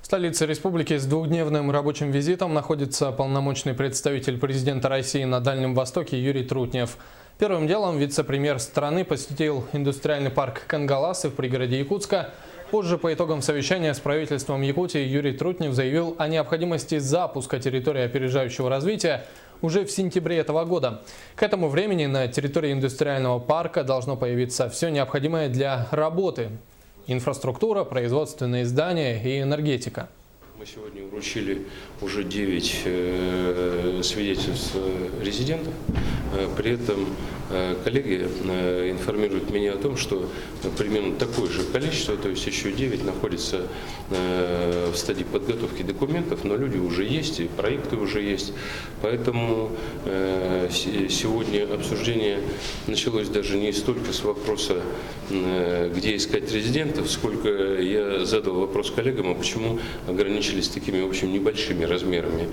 столице республики с двухдневным рабочим визитом находится полномочный представитель президента России на Дальнем Востоке Юрий Трутнев. Первым делом вице-премьер страны посетил индустриальный парк Кангаласы в пригороде Якутска. Позже, по итогам совещания с правительством Якутии, Юрий Трутнев заявил о необходимости запуска территории опережающего развития уже в сентябре этого года. К этому времени на территории индустриального парка должно появиться все необходимое для работы: инфраструктура, производственные здания и энергетика. Мы сегодня вручили уже 9 свидетельств резидентов. При этом коллеги информируют меня о том, что примерно такое же количество, то есть еще 9, находится в стадии подготовки документов, но люди уже есть, и проекты уже есть. Поэтому сегодня обсуждение началось даже не столько с вопроса, где искать резидентов, сколько я задал вопрос коллегам, а почему ограничились такими, в общем, небольшими размерами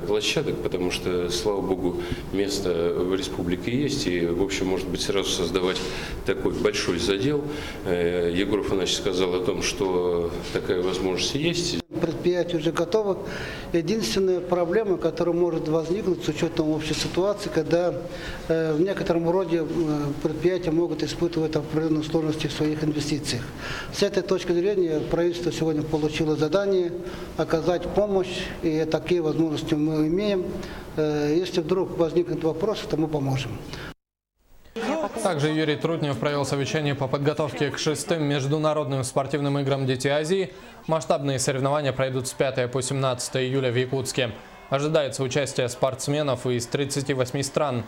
площадок, потому что, слава богу, место в республике есть, и, в общем, может быть, сразу создавать такой большой задел. Егор Афанасьевич сказал о том, что такая возможность есть. Предприятие уже готово. Единственная проблема, которая может возникнуть с учетом общей ситуации, когда в некотором роде предприятия могут испытывать определенные сложности в своих инвестициях. С этой точки зрения правительство сегодня получило задание оказать помощь, и такие возможности мы имеем. Если вдруг возникнут вопросы, то мы поможем. Также Юрий Трутнев провел совещание по подготовке к 6-м международным спортивным играм «Дети Азии». Масштабные соревнования пройдут с 5 по 17 июля в Якутске. Ожидается участие спортсменов из 38 стран.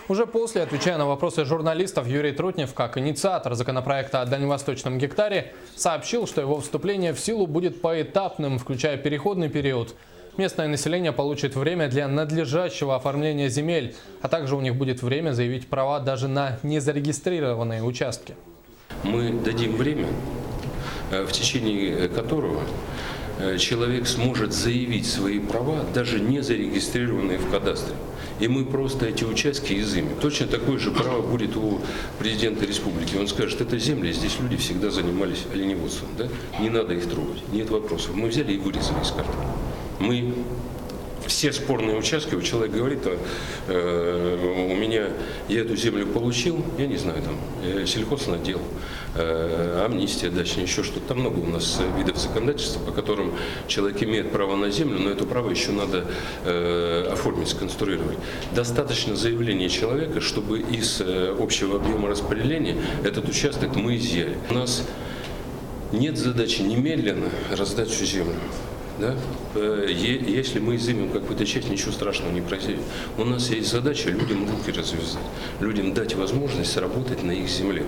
Уже после, отвечая на вопросы журналистов, Юрий Трутнев, как инициатор законопроекта о дальневосточном гектаре, сообщил, что его вступление в силу будет поэтапным, включая переходный период. Местное население получит время для надлежащего оформления земель, а также у них будет время заявить права даже на незарегистрированные участки. Мы дадим время, в течение которого человек сможет заявить свои права, даже не зарегистрированные в кадастре. И мы просто эти участки изымем. Точно такое же право будет у президента республики. Он скажет: это земли, здесь люди всегда занимались оленеводством, да? Не надо их трогать, нет вопросов. Мы взяли и вырезали из карты. Мы все спорные участки, у человека говорит, у меня, я эту землю получил, я не знаю, там, сельхознадел, амнистия дачная, еще что-то. Там много у нас видов законодательства, по которым человек имеет право на землю, но это право еще надо оформить, сконструировать. Достаточно заявления человека, чтобы из общего объема распределения этот участок мы изъяли. У нас нет задачи немедленно раздать всю землю. Да? Если мы изымем какую-то часть, ничего страшного не произойдет. У нас есть задача людям руки развязать, людям дать возможность работать на их земле.